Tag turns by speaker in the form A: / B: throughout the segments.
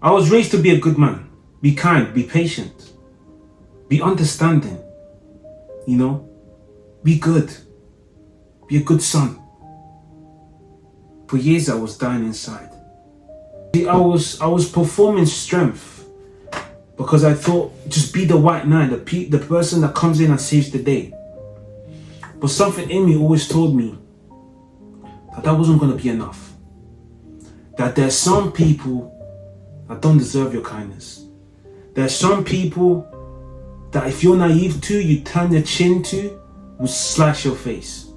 A: I was raised to be a good man, be kind, be patient, be understanding, be good, be a good son. For years I was dying inside. See, I was performing strength because I thought, just be the white knight, the person that comes in and saves the day. But something in me always told me that wasn't going to be enough. That there's some people that don't deserve your kindness. There's some people that if you're naive to, you turn your chin to, will slash your face.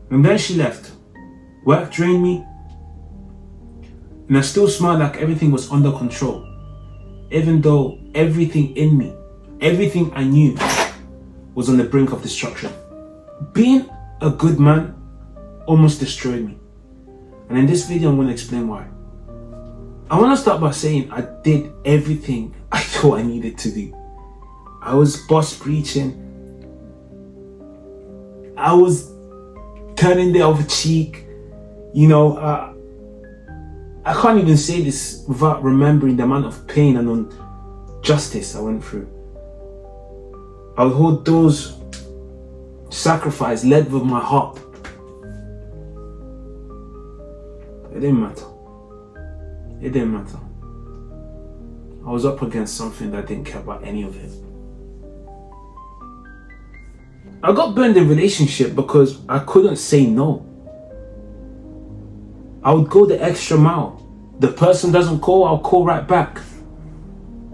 A: And then she left. Work drained me. And I still smiled like everything was under control. Even though everything in me, everything I knew was on the brink of destruction. Being a good man almost destroyed me. And in this video, I'm going to explain why. I want to start by saying I did everything I thought I needed to do. I was boss preaching. I was turning the other cheek. I can't even say this without remembering the amount of pain and injustice I went through. I would hold those sacrifices led with my heart. It didn't matter. It didn't matter. I was up against something that didn't care about any of it. I got burned in relationship because I couldn't say no. I would go the extra mile. The person doesn't call, I'll call right back.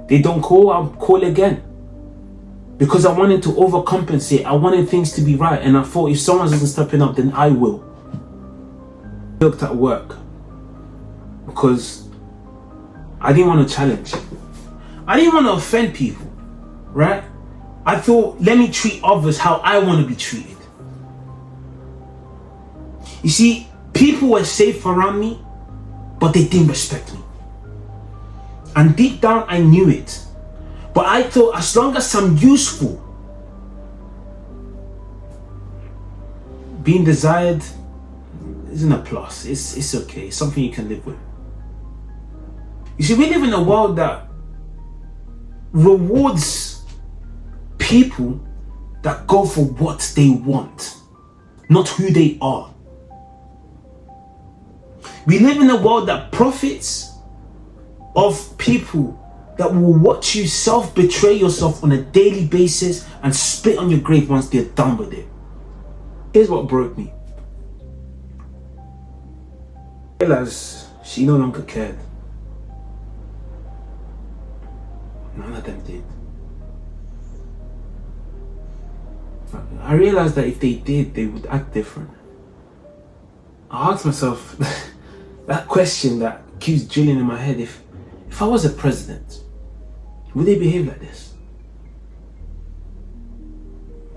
A: They don't call, I'll call again. Because I wanted to overcompensate. I wanted things to be right. And I thought if someone isn't stepping up, then I will. I looked at work because I didn't want to challenge. I didn't want to offend people, right? I thought, let me treat others how I want to be treated. You see, people were safe around me, but they didn't respect me. And deep down, I knew it. But I thought, as long as I'm useful, being desired isn't a plus. It's okay. It's something you can live with. You see, we live in a world that rewards people that go for what they want, not who they are. We live in a world that profits of people that will watch you self-betray yourself on a daily basis and spit on your grave once they're done with it. Here's what broke me. I realized she no longer cared. None of them did. I realized that if they did, they would act different. I asked myself that question that keeps drilling in my head. If I was a president, would they behave like this?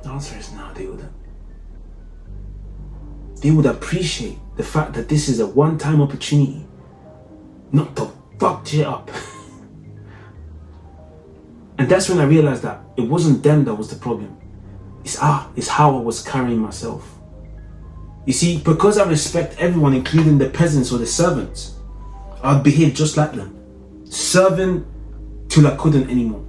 A: The answer is no, they wouldn't. They would appreciate the fact that this is a one-time opportunity not to fuck shit up. And that's when I realized that it wasn't them that was the problem. It's how I was carrying myself. You see, because I respect everyone, including the peasants or the servants, I'd behave just like them. Serving till I couldn't anymore.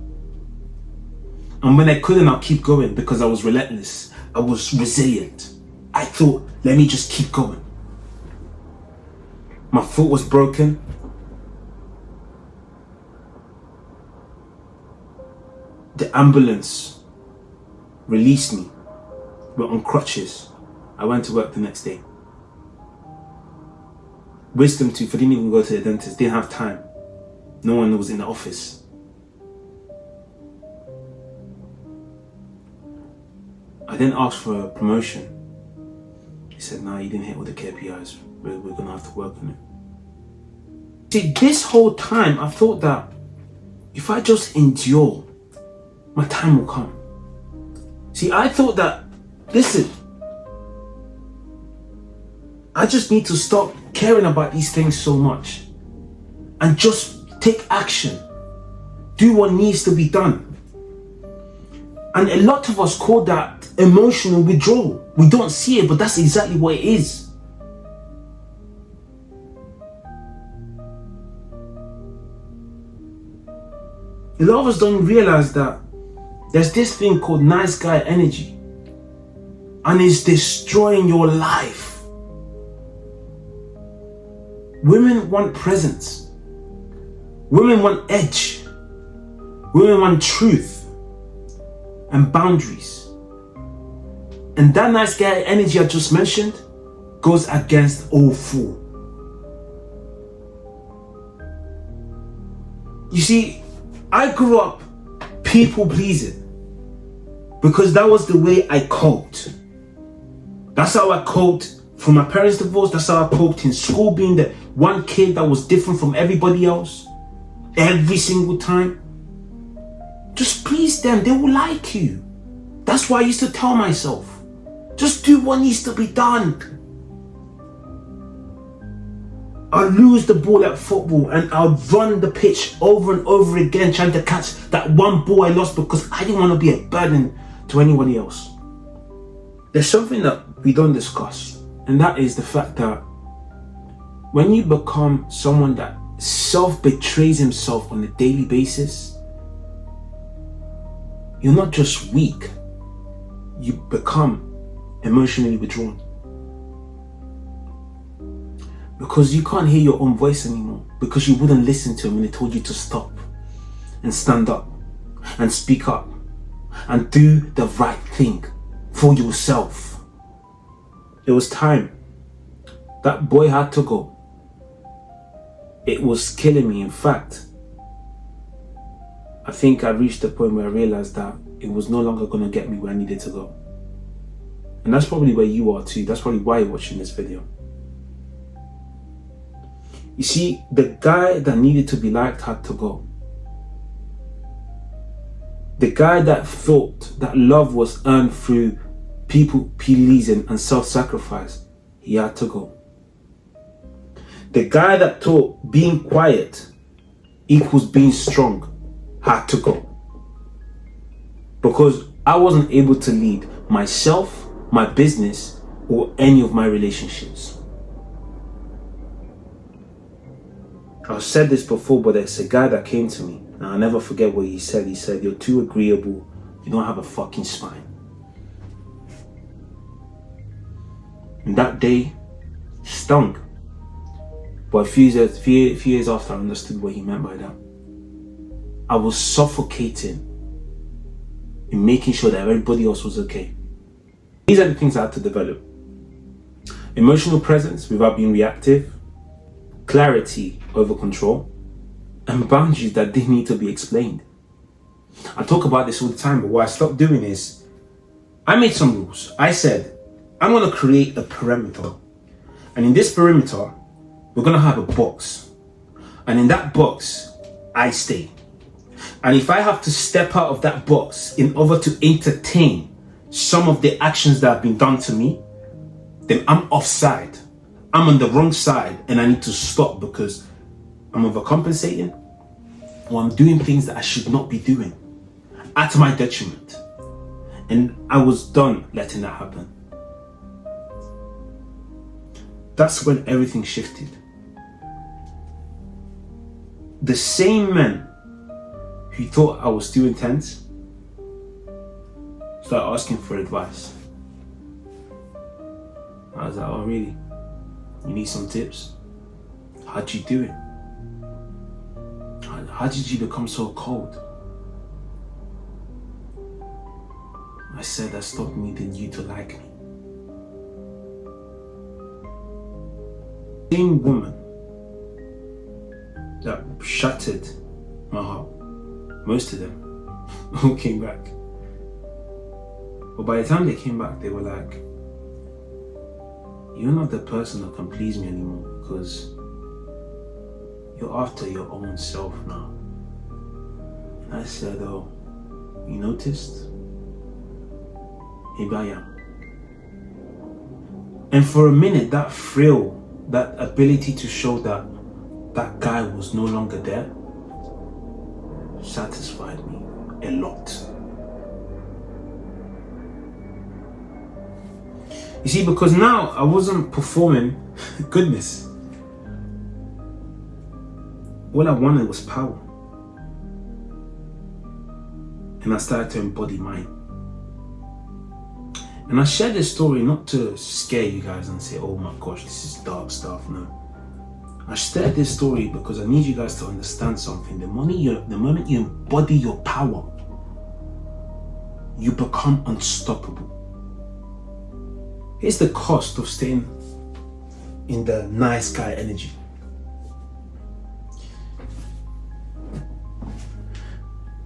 A: And when I couldn't, I'll keep going because I was relentless. I was resilient. I thought, let me just keep going. My foot was broken. The ambulance released me, but on crutches. I went to work the next day. Wisdom tooth, I didn't even go to the dentist, didn't have time. No one was in the office. I didn't ask for a promotion. He said, no, you didn't hit all the KPIs. We're gonna have to work on it. See, this whole time I thought that if I just endure, my time will come. See, I thought that, listen, I just need to stop caring about these things so much and just take action. Do what needs to be done. And a lot of us call that emotional withdrawal. We don't see it, but that's exactly what it is. A lot of us don't realize that there's this thing called nice guy energy, and it's destroying your life. Women want presence. Women want edge. Women want truth and boundaries. And that nice guy energy I just mentioned goes against all four. You see, I grew up people pleasing because that was the way I coped. That's how I coped from my parents' divorce. That's how I coped in school, being the one kid that was different from everybody else every single time. Just please them, they will like you. That's why I used to tell myself, just do what needs to be done. I'll lose the ball at football and I'll run the pitch over and over again trying to catch that one ball I lost because I didn't want to be a burden to anybody else. There's something that we don't discuss, and that is the fact that when you become someone that self-betrays himself on a daily basis, you're not just weak, you become emotionally withdrawn. Because you can't hear your own voice anymore, because you wouldn't listen to him when he told you to stop and stand up and speak up and do the right thing for yourself. It was time. That boy had to go. It was killing me. In fact, I think I reached the point where I realized that it was no longer going to get me where I needed to go. And that's probably where you are too. That's probably why you're watching this video. You see, the guy that needed to be liked had to go. The guy that thought that love was earned through people pleasing and self-sacrifice, he had to go. The guy that thought being quiet equals being strong had to go. Because I wasn't able to lead myself, my business, or any of my relationships. I've said this before, but there's a guy that came to me, and I'll never forget what he said. He said, "You're too agreeable. You don't have a fucking spine." And that day stung. But a few years after, I understood what he meant by that. I was suffocating in making sure that everybody else was okay. These are the things I had to develop. Emotional presence without being reactive, clarity over control, and boundaries that didn't need to be explained. I talk about this all the time, but what I stopped doing is I made some rules. I said, I'm going to create a perimeter. And in this perimeter, we're going to have a box. And in that box, I stay. And if I have to step out of that box in order to entertain some of the actions that have been done to me, then I'm offside. I'm on the wrong side and I need to stop because I'm overcompensating or I'm doing things that I should not be doing at my detriment. And I was done letting that happen. That's when everything shifted. The same men who thought I was too intense started asking for advice. I was like, oh really? You need some tips? How'd you do it? How did you become so cold? I said I stopped needing you to like me. Same woman that shattered my heart, most of them all came back. But by the time they came back, they were like, you're not the person that can please me anymore because you're after your own self now. And I said, oh, you noticed? Maybe I am. And for a minute, that thrill, that ability to show that that guy was no longer there, satisfied me a lot. You see, because now I wasn't performing goodness. All I wanted was power. and I started to embody mine. And I share this story not to scare you guys and say, oh my gosh, this is dark stuff. No. I share this story because I need you guys to understand something. The moment you embody your power, you become unstoppable. Here's the cost of staying in the nice guy energy.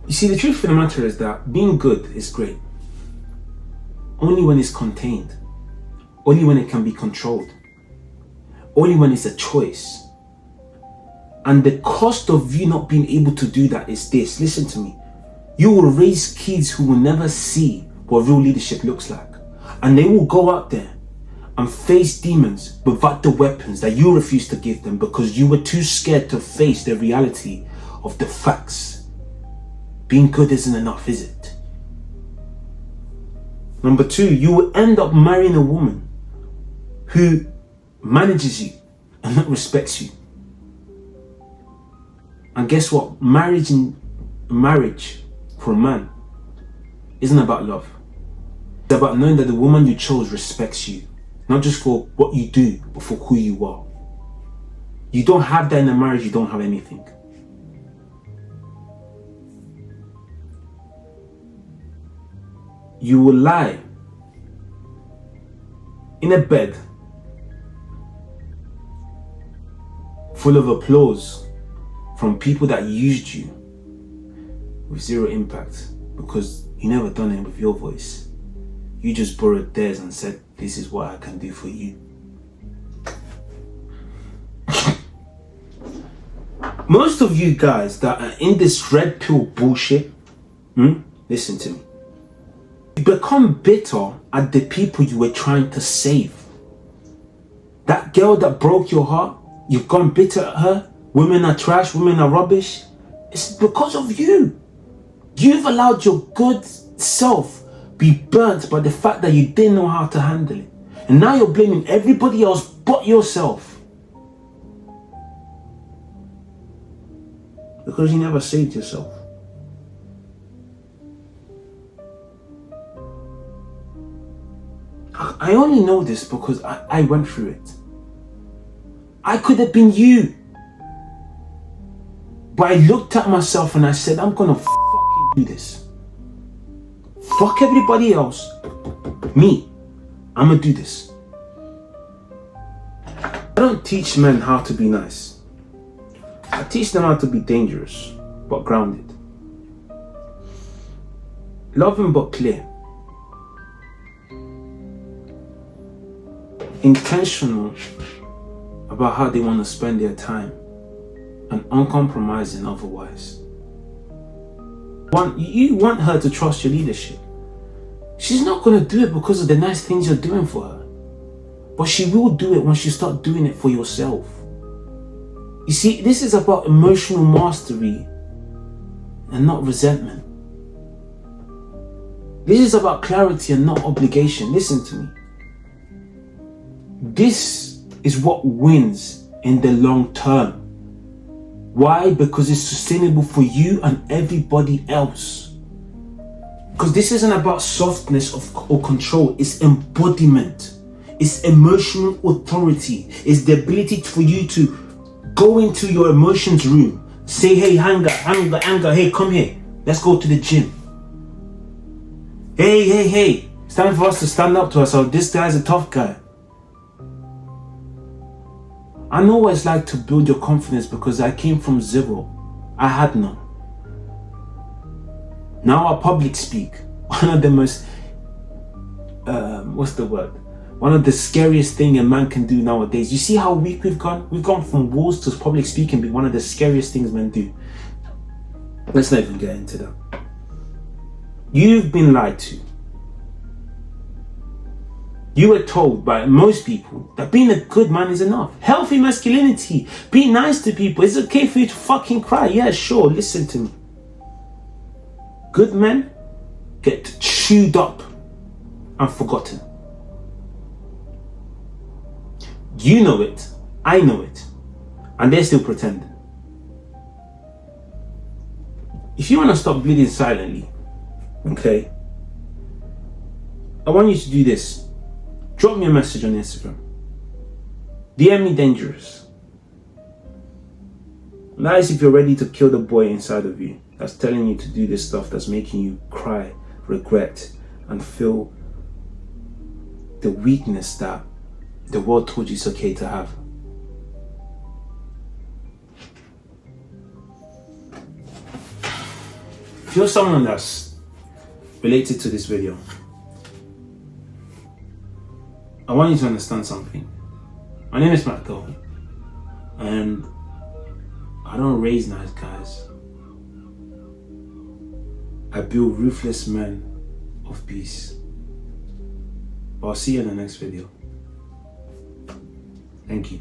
A: You see, the truth of the matter is that being good is great. Only when it's contained. Only when it can be controlled. Only when it's a choice. And the cost of you not being able to do that is this. Listen to me. You will raise kids who will never see what real leadership looks like. And they will go out there and face demons without the weapons that you refuse to give them because you were too scared to face the reality of the facts. Being good isn't enough, is it? Number 2, you will end up marrying a woman who manages you and not respects you. And guess what? Marriage for a man isn't about love. It's about knowing that the woman you chose respects you, not just for what you do, but for who you are. You don't have that in a marriage, you don't have anything. You will lie in a bed full of applause from people that used you with zero impact because you never done it with your voice. You just borrowed theirs and said, this is what I can do for you. Most of you guys that are in this red pill bullshit, listen to me. You become bitter at the people you were trying to save. That girl that broke your heart, you've gone bitter at her. Women are trash, women are rubbish. It's because of you. You've allowed your good self be burnt by the fact that you didn't know how to handle it. And now you're blaming everybody else but yourself. Because you never saved yourself. I only know this because I went through it. I could have been you. But I looked at myself and I said, I'm gonna fucking do this. Fuck everybody else. Me. I'm gonna do this. I don't teach men how to be nice. I teach them how to be dangerous, but grounded. Loving but clear. Intentional about how they want to spend their time and uncompromising otherwise. You want her to trust your leadership. She's not going to do it because of the nice things you're doing for her, but she will do it once you start doing it for yourself. You see, this is about emotional mastery and not resentment. This is about clarity and not obligation. Listen to me. This is what wins in the long term. Why? Because it's sustainable for you and everybody else. Because this isn't about softness or control. It's embodiment. It's emotional authority. It's the ability for you to go into your emotions room. Say, hey, anger, hey, come here. Let's go to the gym. Hey. It's time for us to stand up to ourselves. This guy's a tough guy. I know what it's like to build your confidence because I came from zero. I had none. Now I public speak. One of the most, one of the scariest thing a man can do nowadays. You see how weak we've gone? We've gone from walls to public speaking being one of the scariest things men do. Let's not even get into that. You've been lied to. You were told by most people that being a good man is enough. Healthy masculinity. Be nice to people. It's okay for you to fucking cry. Yeah, sure. Listen to me. Good men get chewed up and forgotten. You know it. I know it. And they're still pretending. If you want to stop bleeding silently, Okay? I want you to do this. Drop me a message on Instagram. DM me dangerous. That is if you're ready to kill the boy inside of you that's telling you to do this stuff that's making you cry, regret, and feel the weakness that the world told you it's okay to have. If you're someone that's related to this video, I want you to understand something. My name is Dole, and I don't raise nice guys. I build ruthless men of peace. I'll see you in the next video. Thank you.